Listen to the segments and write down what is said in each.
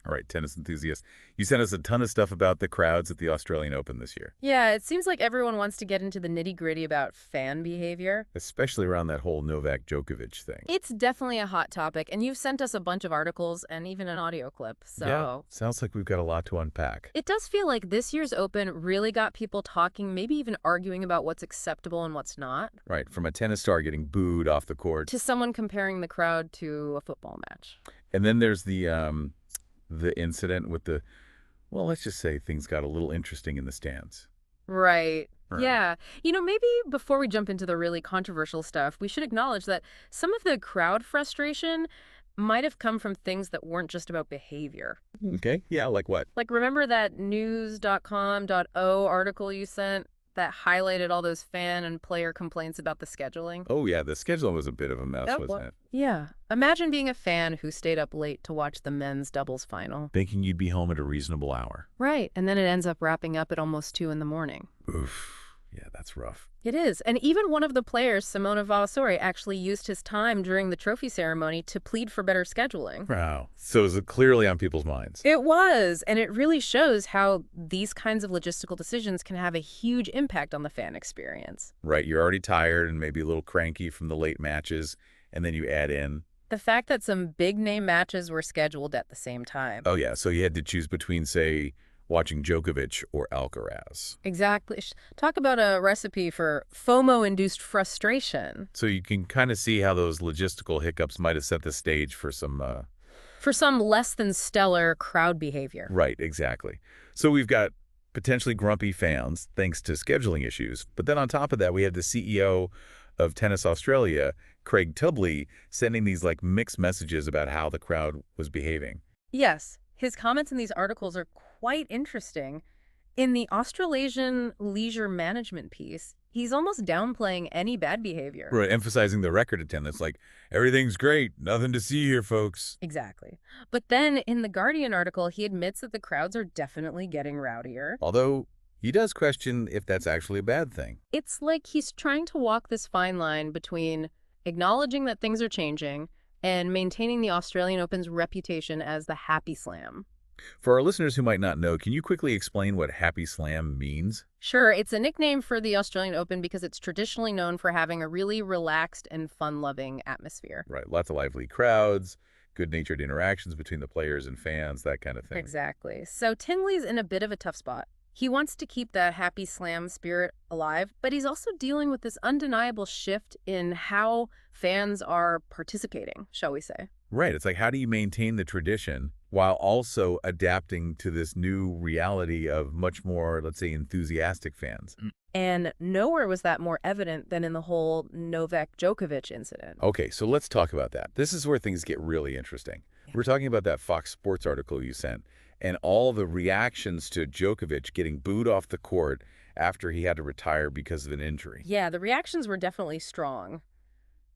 All right, tennis enthusiasts. You sent us a ton of stuff about the crowds at the Australian Open this year, Yeah, it seems like everyone wants to get into the nitty-gritty about fan behavior. especially around that whole Novak Djokovic thing. It's definitely a hot topic, and you've sent us a bunch of articles and even an audio clip, Yeah, so sounds like we've got a lot to unpack. it does feel like this year's Open really got people talking, maybe even arguing about what's acceptable and what's not, Right, from a tennis star getting booed off the court. to someone comparing the crowd to a football match. And then there's the incident with the, well, let's just say things got a little interesting in the stands. Right. Right. Yeah. Maybe before we jump into the really controversial stuff, we should acknowledge that some of the crowd frustration might have come from things that weren't just about behavior. Okay, yeah, like what? Like, remember that news.com.o article you sent that highlighted all those fan and player complaints about the scheduling? Oh, yeah, the schedule was a bit of a mess, wasn't it? Yeah. Imagine being a fan who stayed up late to watch the men's doubles final. Thinking you'd be home at a reasonable hour. Right. And then it ends up wrapping up at almost 2 in the morning. Oof. Yeah, that's rough. It is. And even one of the players, Simona Vallisori, actually used his time during the trophy ceremony to plead for better scheduling. Wow. So is it clearly on people's minds? It was. And it really shows how these kinds of logistical decisions can have a huge impact on the fan experience. Right, you're already tired and maybe a little cranky from the late matches, and then you add in, The fact that some big-name matches were scheduled at the same time. oh yeah, so you had to choose between, say, watching Djokovic or Alcaraz. Exactly. Talk about a recipe for FOMO-induced frustration. So you can kind of see how those logistical hiccups might have set the stage for some, For some less than stellar crowd behavior. right, exactly. So we've got potentially grumpy fans thanks to scheduling issues, but then on top of that, we have the CEO of Tennis Australia, Craig Tubley, sending these like mixed messages about how the crowd was behaving. Yes, his comments in these articles are quite interesting. In the Australasian leisure management piece, he's almost downplaying any bad behavior. Right, emphasizing the record attendance, like, everything's great, nothing to see here, folks. Exactly. But then in the Guardian article, he admits that the crowds are definitely getting rowdier. Although, he does question if that's actually a bad thing. It's like he's trying to walk this fine line between acknowledging that things are changing and maintaining the Australian Open's reputation as the happy slam. For our listeners who might not know, can you quickly explain what Happy Slam means? Sure, it's a nickname for the Australian Open because it's traditionally known for having a really relaxed and fun-loving atmosphere. Right, lots of lively crowds, good-natured interactions between the players and fans, that kind of thing. Exactly. So Tingley's in a bit of a tough spot. He wants to keep that happy slam spirit alive, but he's also dealing with this undeniable shift in how fans are participating, shall we say. Right, it's like, how do you maintain the tradition while also adapting to this new reality of much more, let's say, enthusiastic fans? And nowhere was that more evident than in the whole Novak Djokovic incident. Okay, so let's talk about that. This is where things get really interesting. Yeah. We're talking about that Fox Sports article you sent and all the reactions to Djokovic getting booed off the court after he had to retire because of an injury. Yeah, the reactions were definitely strong.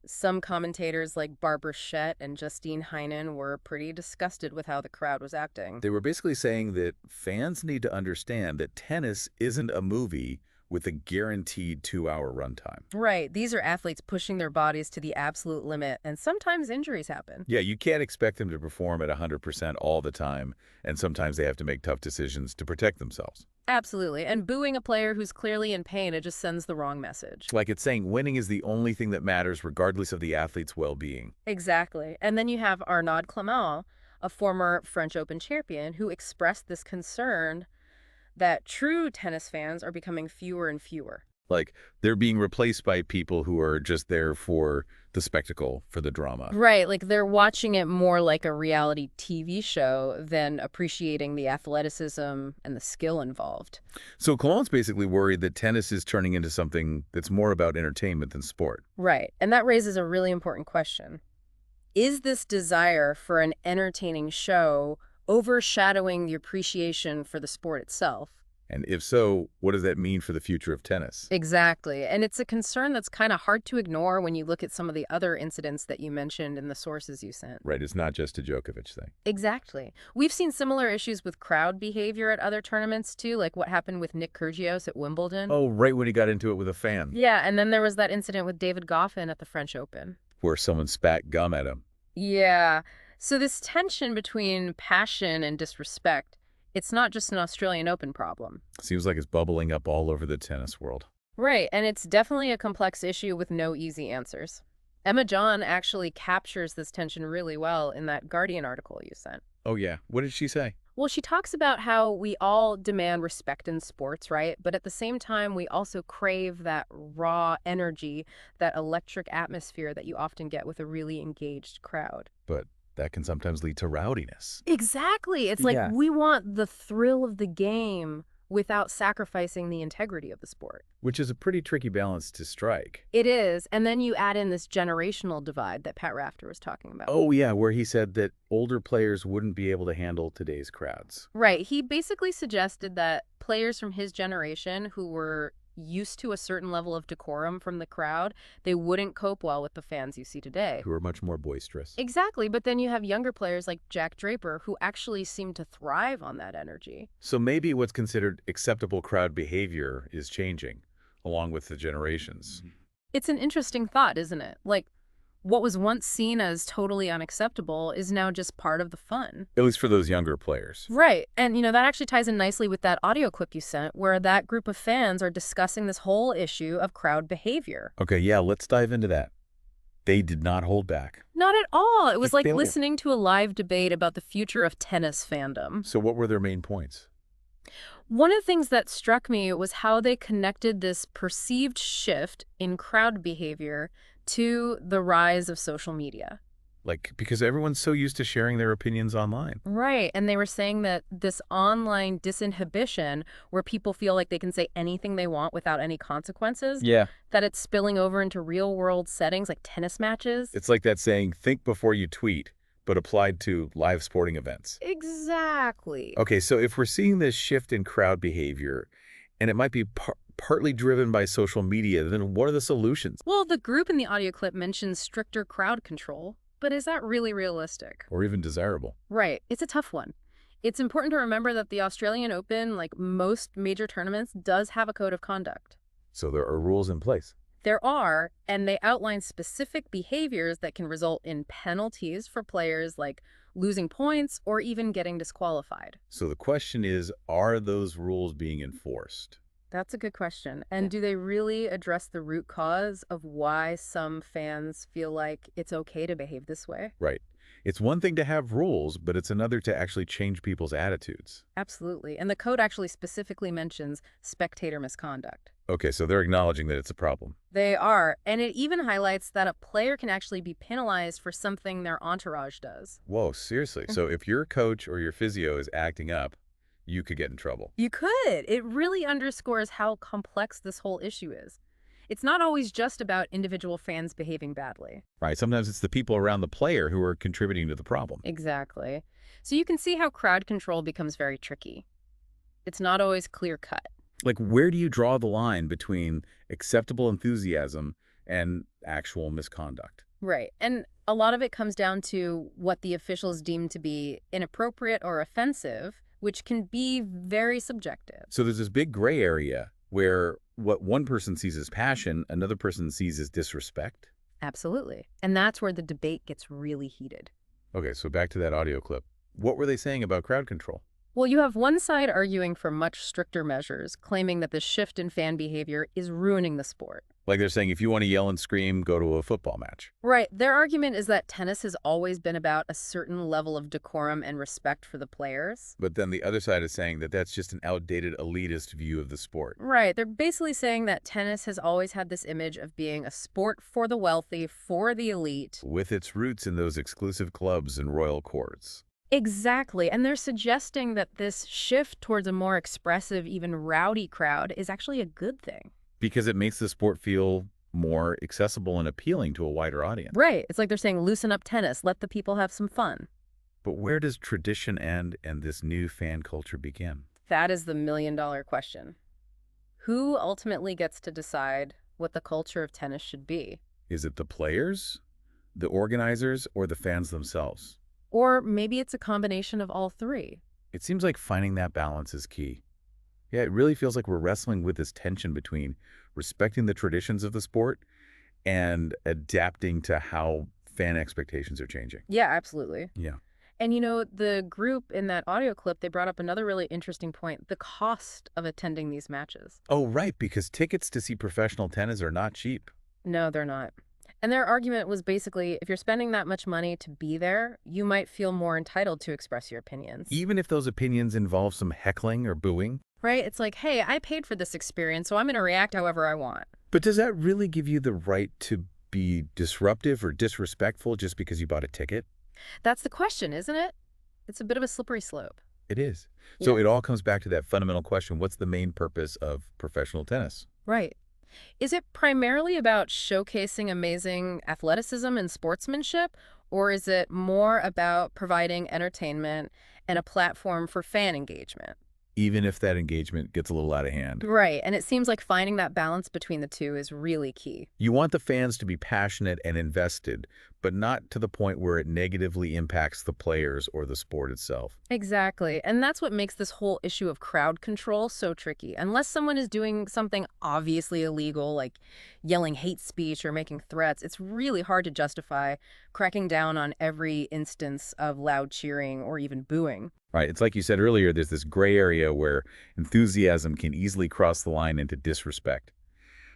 Some commentators like Barbara Schett and Justine Heinen were pretty disgusted with how the crowd was acting. They were basically saying that fans need to understand that tennis isn't a movie with a guaranteed 2-hour runtime. Right, these are athletes pushing their bodies to the absolute limit, and sometimes injuries happen. Yeah, you can't expect them to perform at 100% all the time, and sometimes they have to make tough decisions to protect themselves. Absolutely, and booing a player who's clearly in pain, it just sends the wrong message. Like it's saying winning is the only thing that matters regardless of the athlete's well-being. Exactly. And then you have Arnaud Clément, a former French Open champion, who expressed this concern that true tennis fans are becoming fewer and fewer. Like, they're being replaced by people who are just there for the spectacle, for the drama. Right, like they're watching it more like a reality TV show than appreciating the athleticism and the skill involved. So Cologne basically worried that tennis is turning into something that's more about entertainment than sport. Right, and that raises a really important question. Is this desire for an entertaining show overshadowing the appreciation for the sport itself? And if so, what does that mean for the future of tennis? Exactly. And it's a concern that's kind of hard to ignore when you look at some of the other incidents that you mentioned in the sources you sent. Right, it's not just a Djokovic thing. Exactly. We've seen similar issues with crowd behavior at other tournaments, too, like what happened with Nick Kyrgios at Wimbledon. Oh, right when he got into it with a fan. Yeah, and then there was that incident with David Goffin at the French Open. Where someone spat gum at him. Yeah. So this tension between passion and disrespect, it's not just an Australian Open problem. Seems like it's bubbling up all over the tennis world. Right, and it's definitely a complex issue with no easy answers. Emma John actually captures this tension really well in that Guardian article you sent. Oh, yeah. What did she say? Well, she talks about how we all demand respect in sports, right? But at the same time, we also crave that raw energy, that electric atmosphere that you often get with a really engaged crowd. But that can sometimes lead to rowdiness. Exactly. It's like we want the thrill of the game without sacrificing the integrity of the sport. Which is a pretty tricky balance to strike. It is. And then you add in this generational divide that Pat Rafter was talking about. Oh, yeah, where he said that older players wouldn't be able to handle today's crowds. Right. He basically suggested that players from his generation who were used to a certain level of decorum from the crowd, they wouldn't cope well with the fans you see today. Who are much more boisterous. Exactly. But then you have younger players like Jack Draper who actually seem to thrive on that energy. So maybe what's considered acceptable crowd behavior is changing, along with the generations. It's an interesting thought, isn't it? Like, what was once seen as totally unacceptable is now just part of the fun. At least for those younger players. Right. And, that actually ties in nicely with that audio clip you sent, where that group of fans are discussing this whole issue of crowd behavior. Okay, yeah, let's dive into that. They did not hold back. Not at all. It was like They- listening to a live debate about the future of tennis fandom. So what were their main points? One of the things that struck me was how they connected this perceived shift in crowd behavior to the rise of social media. Like, because everyone's so used to sharing their opinions online. Right. And they were saying that this online disinhibition, where people feel like they can say anything they want without any consequences, Yeah. that it's spilling over into real world settings like tennis matches. It's like that saying, think before you tweet, but applied to live sporting events. Exactly. Okay, so if we're seeing this shift in crowd behavior, and it might be partly driven by social media, then what are the solutions? Well, the group in the audio clip mentions stricter crowd control, but is that really realistic? Or even desirable? Right. It's a tough one. It's important to remember that the Australian Open, like most major tournaments, does have a code of conduct. So there are rules in place. There are, and they outline specific behaviors that can result in penalties for players like losing points or even getting disqualified. So the question is, are those rules being enforced? That's a good question. And do they really address the root cause of why some fans feel like it's okay to behave this way? Right. It's one thing to have rules, but it's another to actually change people's attitudes. Absolutely. And the code actually specifically mentions spectator misconduct. Okay, so they're acknowledging that it's a problem. They are. And it even highlights that a player can actually be penalized for something their entourage does. Whoa, seriously? So if your coach or your physio is acting up, you could get in trouble. You could. It really underscores how complex this whole issue is. It's not always just about individual fans behaving badly. Right, sometimes it's the people around the player who are contributing to the problem. Exactly. So you can see how crowd control becomes very tricky. It's not always clear-cut. Like, where do you draw the line between acceptable enthusiasm and actual misconduct? Right. And a lot of it comes down to what the officials deem to be inappropriate or offensive, which can be very subjective. So there's this big gray area where what one person sees as passion, another person sees as disrespect. Absolutely. And that's where the debate gets really heated. Okay, so back to that audio clip. What were they saying about crowd control? Well, you have one side arguing for much stricter measures, claiming that the shift in fan behavior is ruining the sport. Like they're saying, if you want to yell and scream, go to a football match. Right. Their argument is that tennis has always been about a certain level of decorum and respect for the players. But then the other side is saying that that's just an outdated elitist view of the sport. Right. They're basically saying that tennis has always had this image of being a sport for the wealthy, for the elite. With its roots in those exclusive clubs and royal courts. Exactly. And they're suggesting that this shift towards a more expressive, even rowdy crowd is actually a good thing. Because it makes the sport feel more accessible and appealing to a wider audience. Right. It's like they're saying, loosen up tennis, let the people have some fun. But where does tradition end and this new fan culture begin? That is the million-dollar question. Who ultimately gets to decide what the culture of tennis should be? Is it the players, the organizers, or the fans themselves? Or maybe it's a combination of all three. It seems like finding that balance is key. Yeah, it really feels like we're wrestling with this tension between respecting the traditions of the sport and adapting to how fan expectations are changing. Yeah, absolutely. Yeah. And the group in that audio clip, they brought up another really interesting point, the cost of attending these matches. Oh, right, because tickets to see professional tennis are not cheap. No, they're not. And their argument was basically, if you're spending that much money to be there, you might feel more entitled to express your opinions. Even if those opinions involve some heckling or booing. Right? It's like, hey, I paid for this experience, so I'm going to react however I want. But does that really give you the right to be disruptive or disrespectful just because you bought a ticket? That's the question, isn't it? It's a bit of a slippery slope. It is. So Yeah. it all comes back to that fundamental question, what's the main purpose of professional tennis? Right. Is it primarily about showcasing amazing athleticism and sportsmanship, or is it more about providing entertainment and a platform for fan engagement? Even if that engagement gets a little out of hand. Right, and it seems like finding that balance between the two is really key. You want the fans to be passionate and invested, but not to the point where it negatively impacts the players or the sport itself. Exactly, and that's what makes this whole issue of crowd control so tricky. Unless someone is doing something obviously illegal, like yelling hate speech or making threats, it's really hard to justify cracking down on every instance of loud cheering or even booing. Right. It's like you said earlier, there's this gray area where enthusiasm can easily cross the line into disrespect.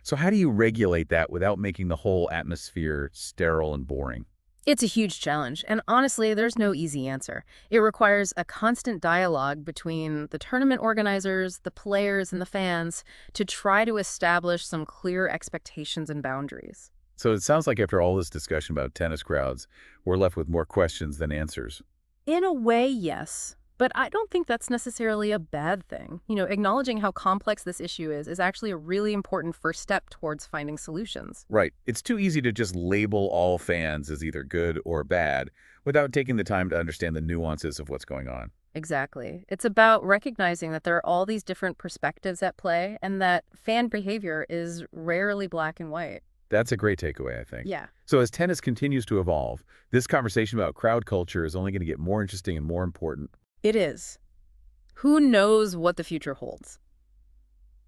So how do you regulate that without making the whole atmosphere sterile and boring? It's a huge challenge, and honestly, there's no easy answer. It requires a constant dialogue between the tournament organizers, the players, and the fans to try to establish some clear expectations and boundaries. So it sounds like after all this discussion about tennis crowds, we're left with more questions than answers. In a way, yes. But I don't think that's necessarily a bad thing. Acknowledging how complex this issue is actually a really important first step towards finding solutions. Right. It's too easy to just label all fans as either good or bad without taking the time to understand the nuances of what's going on. Exactly. It's about recognizing that there are all these different perspectives at play and that fan behavior is rarely black and white. That's a great takeaway, I think. Yeah, So as tennis continues to evolve, this conversation about crowd culture is only going to get more interesting and more important. it is. Who knows what the future holds?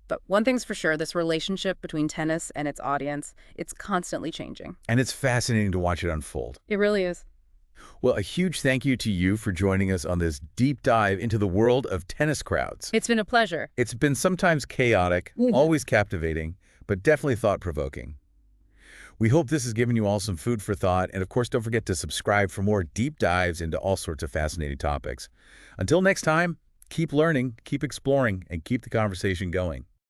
But one thing's for sure, this relationship between tennis and its audience, it's constantly changing. And it's fascinating to watch it unfold. It really is. Well, a huge thank you to you for joining us on this deep dive into the world of tennis crowds. It's been a pleasure. It's been sometimes chaotic, always captivating, but definitely thought-provoking. We hope this has given you all some food for thought, and of course, don't forget to subscribe for more deep dives into all sorts of fascinating topics. Until next time, keep learning, keep exploring, and keep the conversation going.